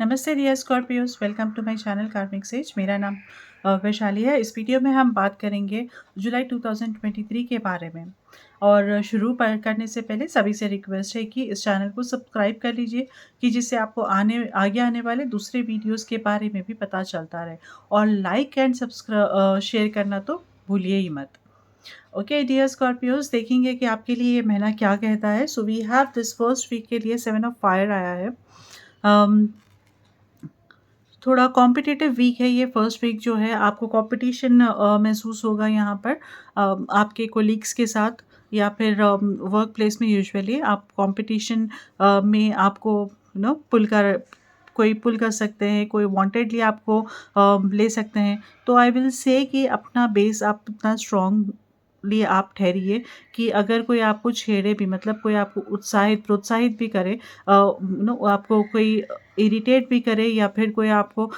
नमस्ते dear Scorpios, welcome to my channel Karmic Sage. मेरा नाम वैशाली है। इस वीडियो में हम बात करेंगे जुलाई 2023 के बारे में। और शुरू पर करने से पहले सभी से रिक्वेस्ट है कि इस चैनल को सब्सक्राइब कर लीजिए, कि जिससे आपको आगे आने वाले दूसरे वीडियोस के बारे में भी पता चलता रहे। और लाइक एंड शेयर करना तो भूलिए ही मत। ओके डियर स्कॉर्पियोस, देखेंगे कि आपके लिए ये महीना क्या कहता है। So we have this first week के लिए 7 ऑफ फायर आया है। थोड़ा कॉम्पिटिटिव वीक है ये फर्स्ट वीक जो है। आपको कॉम्पिटिशन महसूस होगा यहाँ पर आपके कोलीग्स के साथ, या फिर वर्क प्लेस में यूजुअली आप कॉम्पिटिशन में आपको कोई पुल कर सकते हैं, कोई वांटेडली आपको ले सकते हैं। तो आई विल से कि अपना बेस आप इतना स्ट्रांगली आप ठहरिए कि अगर कोई आपको छेड़े भी, मतलब कोई आपको प्रोत्साहित भी करे, आपको कोई इरिटेट भी करे, या फिर कोई आपको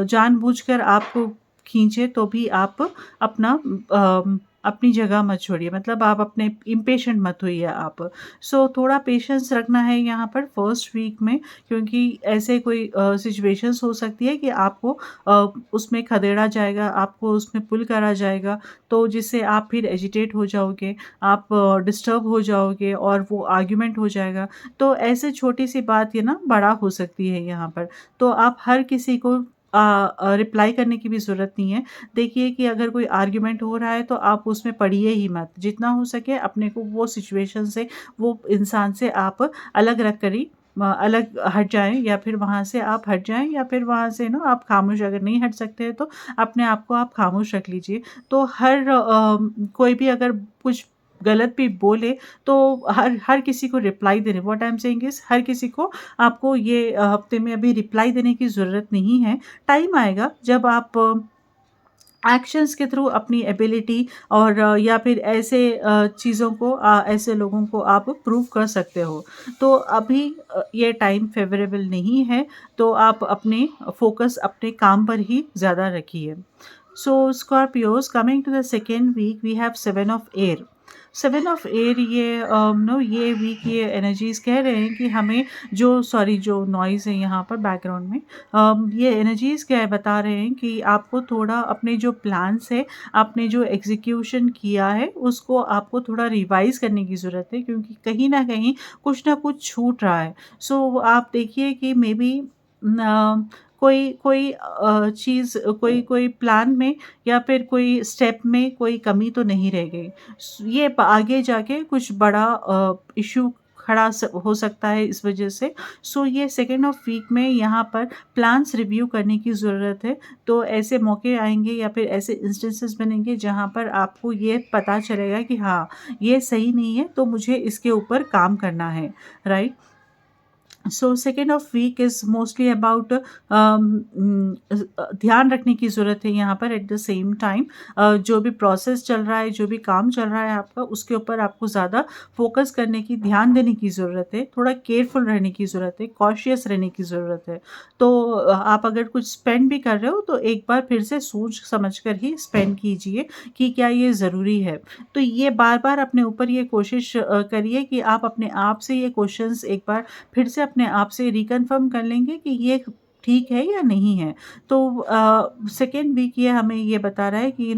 जानबूझकर आपको खींचे, तो भी आप अपनी जगह मत छोड़िए, मतलब आप अपने इम्पेशेंट मत होइए आप। सो थोड़ा पेशेंस रखना है यहाँ पर फर्स्ट वीक में, क्योंकि ऐसे कोई सिचुएशंस हो सकती है कि आपको उसमें खदेड़ा जाएगा, आपको उसमें पुल करा जाएगा, तो जिससे आप फिर एजिटेट हो जाओगे, आप डिस्टर्ब हो जाओगे और वो आर्ग्यूमेंट हो जाएगा। तो ऐसे छोटी सी बात ये ना बड़ा हो सकती है यहाँ पर। तो आप हर किसी को रिप्लाई करने की भी ज़रूरत नहीं है। देखिए कि अगर कोई आर्ग्यूमेंट हो रहा है तो आप उसमें पड़िए ही मत। जितना हो सके अपने को वो सिचुएशन से, वो इंसान से आप अलग रख कर ही अलग हट जाएँ, या फिर वहाँ से आप हट जाएँ, या फिर वहाँ से ना आप खामोश, अगर नहीं हट सकते हैं तो अपने आप को आप खामोश रख लीजिए। तो कोई भी अगर कुछ गलत भी बोले, तो हर हर किसी को रिप्लाई देने, what I am saying is, हर किसी को आपको ये हफ्ते में अभी रिप्लाई देने की ज़रूरत नहीं है। टाइम आएगा जब आप एक्शंस के थ्रू अपनी एबिलिटी और या फिर ऐसे चीज़ों को, ऐसे लोगों को आप प्रूव कर सकते हो। तो अभी ये टाइम फेवरेबल नहीं है, तो आप अपने फ़ोकस अपने काम पर ही ज़्यादा रखिए। So Scorpios, coming to the second week we have 7 of air. 7 of air, ये वीक ये एनर्जीज़ कह रहे हैं कि हमें जो नॉइज़ है यहाँ पर बैकग्राउंड में, ये एनर्जीज़ क्या है, बता रहे हैं कि आपको थोड़ा अपने जो प्लान्स है, आपने जो एग्जीक्यूशन किया है, उसको आपको थोड़ा रिवाइज़ करने की ज़रूरत है, क्योंकि कहीं न कहीं कुछ न कुछ छूट रहा है। सो आप देखिए कि मे बी न कोई कोई चीज़, कोई कोई प्लान में या फिर कोई स्टेप में कोई कमी तो नहीं रह गई। ये आगे जाके कुछ बड़ा इश्यू खड़ा हो सकता है इस वजह से। सो ये सेकेंड ऑफ वीक में यहाँ पर प्लान्स रिव्यू करने की ज़रूरत है। तो ऐसे मौके आएंगे या फिर ऐसे इंस्टेंसेस बनेंगे जहाँ पर आपको ये पता चलेगा कि हाँ, ये सही नहीं है, तो मुझे इसके ऊपर काम करना है, right. So second of week is mostly about ध्यान रखने की ज़रूरत है यहाँ पर। एट द सेम टाइम जो भी प्रोसेस चल रहा है, जो भी काम चल रहा है आपका, उसके ऊपर आपको ज़्यादा फोकस करने की, ध्यान देने की ज़रूरत है, थोड़ा केयरफुल रहने की ज़रूरत है, कॉशियस रहने की ज़रूरत है। तो आप अगर कुछ स्पेंड भी कर रहे हो तो एक बार फिर से सोच समझ कर ही स्पेंड कीजिए कि क्या ये ज़रूरी है। तो ये बार-बार अपने ऊपर ये कोशिश करिए कि आप अपने आप से ये क्वेश्चंस एक बार फिर से अपने आप से रिकन्फर्म कर लेंगे कि ये ठीक है या नहीं है। तो सेकेंड वीक ये हमें ये बता रहा है कि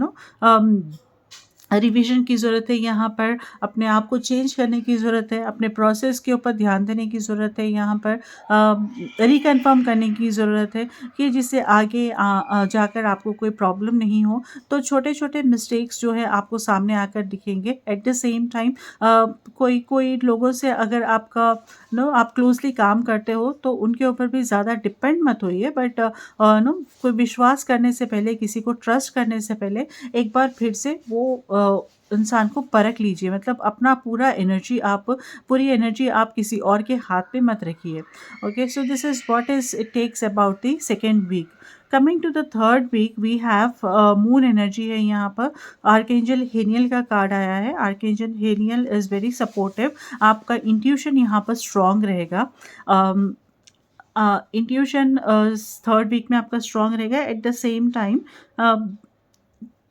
रिवीजन की ज़रूरत है यहाँ पर, अपने आप को चेंज करने की ज़रूरत है, अपने प्रोसेस के ऊपर ध्यान देने की ज़रूरत है यहाँ पर, रिकन्फर्म करने की ज़रूरत है कि जिससे आगे जाकर आपको कोई प्रॉब्लम नहीं हो। तो छोटे-छोटे मिस्टेक्स जो है आपको सामने आकर दिखेंगे। एट द सेम टाइम कोई कोई लोगों से अगर आपका आप क्लोज़ली काम करते हो, तो उनके ऊपर भी ज़्यादा डिपेंड मत होइए, बट कोई विश्वास करने से पहले, किसी को ट्रस्ट करने से पहले एक बार फिर से वो इंसान को परख लीजिए, मतलब अपना पूरी एनर्जी आप किसी और के हाथ में मत रखिए। Okay, so this is what is it takes about the second week. Coming to the third week we have moon energy है यहाँ पर। आर्कएंजल हेनियल का कार्ड आया है। Archangel Haniel is very supportive. आपका इंट्यूशन यहाँ पर स्ट्रॉन्ग रहेगा। इंट्यूशन थर्ड वीक में आपका स्ट्रॉन्ग रहेगा। एट द सेम टाइम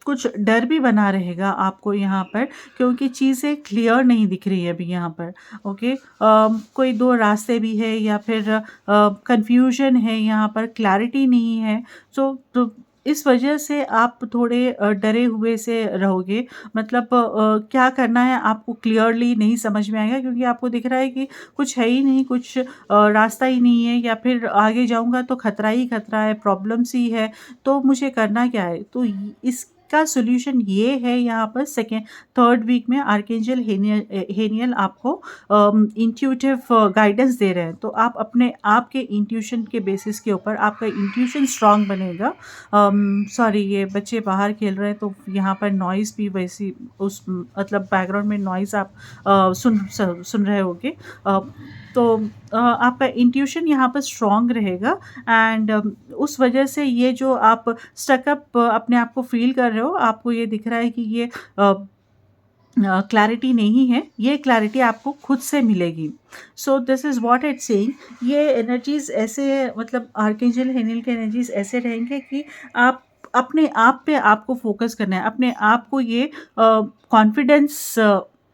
कुछ डर भी बना रहेगा आपको यहाँ पर, क्योंकि चीज़ें क्लियर नहीं दिख रही है अभी यहाँ पर। ओके, कोई 2 रास्ते भी है या फिर कन्फ्यूजन है यहाँ पर, क्लैरिटी नहीं है। तो इस वजह से आप थोड़े डरे हुए से रहोगे। मतलब क्या करना है आपको क्लियरली नहीं समझ में आएगा, क्योंकि आपको दिख रहा है कि कुछ है ही नहीं, कुछ रास्ता ही नहीं है, या फिर आगे जाऊँगा तो खतरा ही खतरा है, प्रॉब्लम्स ही है, तो मुझे करना क्या है? तो इसका सॉल्यूशन ये है यहाँ पर सेकेंड थर्ड वीक में आर्कएंजल हेनियल आपको इंट्यूटिव गाइडेंस दे रहे हैं। तो आप अपने आप के इंट्यूशन के बेसिस के ऊपर आपका इंट्यूशन स्ट्रांग बनेगा। सॉरी, ये बच्चे बाहर खेल रहे हैं तो यहाँ पर नॉइज़ भी वैसी उस मतलब बैकग्राउंड में नॉइज़ आप सुन रहे होगे। तो आपका इंट्यूशन यहाँ पर स्ट्रांग रहेगा, एंड उस वजह से ये जो आप स्टकअप अपने आप को फील कर रहे हो, आपको ये दिख रहा है कि ये क्लैरिटी नहीं है, ये क्लैरिटी आपको खुद से मिलेगी। सो this is what it's saying. ये एनर्जीज़ ऐसे, मतलब आर्कएंजल हेनियल के एनर्जीज़ ऐसे रहेंगे कि आप अपने आप पे आपको फ़ोकस करना है, अपने आप को ये कॉन्फिडेंस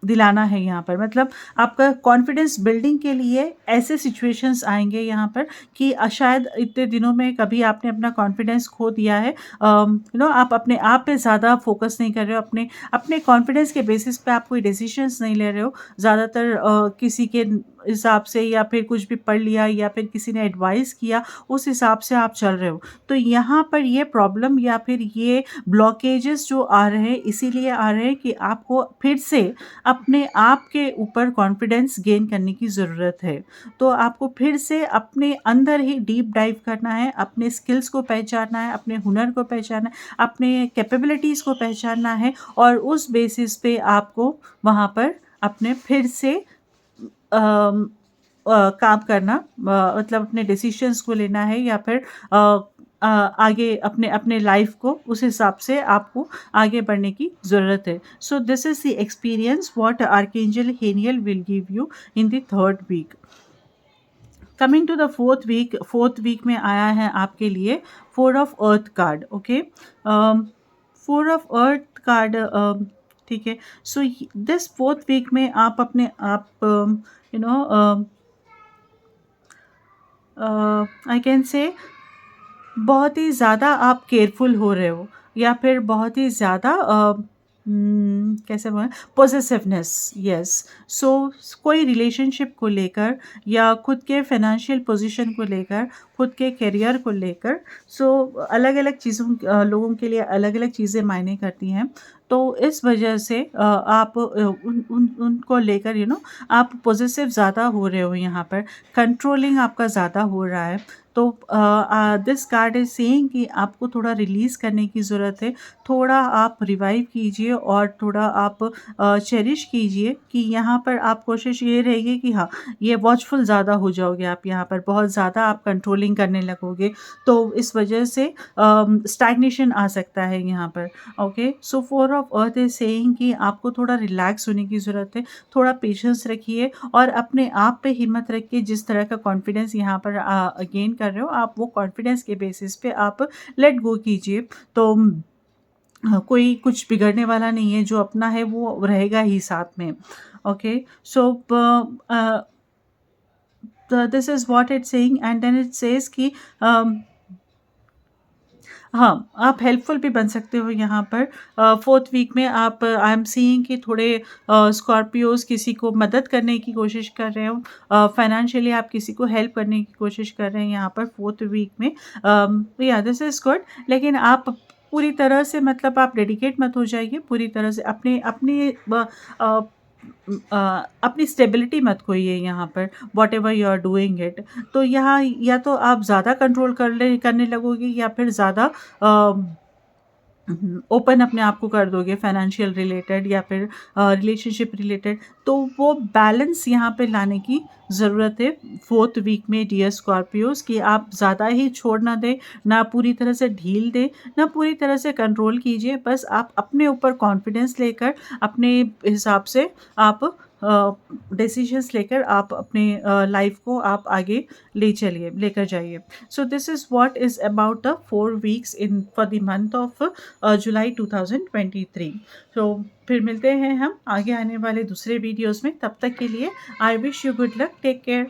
दिलाना है यहाँ पर। मतलब आपका कॉन्फिडेंस बिल्डिंग के लिए ऐसे सिचुएशंस आएँगे यहाँ पर कि शायद इतने दिनों में कभी आपने अपना कॉन्फिडेंस खो दिया है। आप अपने आप पे ज़्यादा फ़ोकस नहीं कर रहे हो, अपने अपने कॉन्फिडेंस के बेसिस पे आप कोई डिसीजंस नहीं ले रहे हो। ज़्यादातर किसी के हिसाब से, या फिर कुछ भी पढ़ लिया, या फिर किसी ने एडवाइस किया, उस हिसाब से आप चल रहे हो। तो यहाँ पर ये प्रॉब्लम या फिर ये ब्लॉकेजेस जो आ रहे हैं, इसीलिए आ रहे हैं कि आपको फिर से अपने आप के ऊपर कॉन्फिडेंस गेन करने की ज़रूरत है। तो आपको फिर से अपने अंदर ही डीप डाइव करना है, अपने स्किल्स को पहचानना है, अपने हुनर को पहचानना है, अपने कैपेबिलिटीज़ को पहचानना है, और उस बेसिस पे आपको वहाँ पर अपने फिर से काम करना, मतलब अपने डिसीजंस को लेना है, या फिर आगे अपने अपने लाइफ को उस हिसाब से आपको आगे बढ़ने की ज़रूरत है। So this is the experience what archangel Haniel will give you in the third week. Coming to the fourth week में आया है आपके लिए 4 of earth card. Okay, 4 of earth card, ठीक है। सो दिस फोर्थ वीक में आप अपने आप you know I can say बहुत ही ज़्यादा आप केयरफुल हो रहे हो, या फिर बहुत ही ज़्यादा कैसे बोलें, पॉसेसिवनेस, यस। सो कोई रिलेशनशिप को लेकर, या खुद के फाइनेंशियल पोजीशन को लेकर, खुद के करियर को लेकर, सो अलग अलग चीज़ों, लोगों के लिए अलग अलग चीज़ें मायने करती हैं। तो इस वजह से आप उनको लेकर आप पॉसेसिव ज़्यादा हो रहे हो यहाँ पर, कंट्रोलिंग आपका ज़्यादा हो रहा है। तो दिस कार्ड इज सेइंग कि आपको थोड़ा रिलीज़ करने की ज़रूरत है, थोड़ा आप रिवाइव कीजिए, और थोड़ा आप चेरिश कीजिए कि यहाँ पर आप कोशिश ये रहेगी कि हाँ, ये वॉचफुल ज़्यादा हो जाओगे आप, यहाँ पर बहुत ज़्यादा आप कंट्रोलिंग करने लगोगे, तो इस वजह से स्टैग्नेशन आ सकता है यहाँ पर। Okay, so 4 of earth is saying कि आपको थोड़ा रिलैक्स होने की ज़रूरत है, थोड़ा पेशेंस रखिए, और अपने आप पे हिम्मत रख के जिस तरह का कॉन्फिडेंस यहाँ पर गेन कर रहे हो, आप वो कॉन्फिडेंस के बेसिस पे आप लेट गो कीजिए। तो कोई कुछ बिगड़ने वाला नहीं है, जो अपना है वो रहेगा ही साथ में। Okay, so this is what it's saying, and then it says कि हाँ, आप हेल्पफुल भी बन सकते हो यहाँ पर। फोर्थ वीक में आप, आई एम सीइंग कि थोड़े स्कॉर्पियोज़ किसी को मदद करने की कोशिश कर रहे हो, फाइनेंशियली आप किसी को हेल्प करने की कोशिश कर रहे हैं यहाँ पर फोर्थ वीक में। या दिस इज़ गुड, लेकिन आप पूरी तरह से, मतलब आप डेडिकेट मत हो जाइए, पूरी तरह से अपने अपनी अपनी स्टेबिलिटी मत खोइए यहाँ पर, whatever you are doing it. तो यहाँ या तो आप ज़्यादा कंट्रोल करने लगोगे, या फिर ज़्यादा ओपन अपने आप को कर दोगे फाइनेंशियल रिलेटेड, या फिर रिलेशनशिप रिलेटेड। तो वो बैलेंस यहाँ पे लाने की ज़रूरत है फोर्थ वीक में डियर स्कॉर्पियोज़, कि आप ज़्यादा ही छोड़ ना दें, ना पूरी तरह से ढील दें, ना पूरी तरह से कंट्रोल कीजिए। बस आप अपने ऊपर कॉन्फिडेंस लेकर अपने हिसाब से आप डिसीजंस लेकर आप अपने लाइफ को आप आगे लेकर जाइए। सो this is what is about the 4 weeks in for the month of July 2023। तो फिर मिलते हैं हम आगे आने वाले दूसरे वीडियोज़ में, तब तक के लिए I wish you good luck, take care.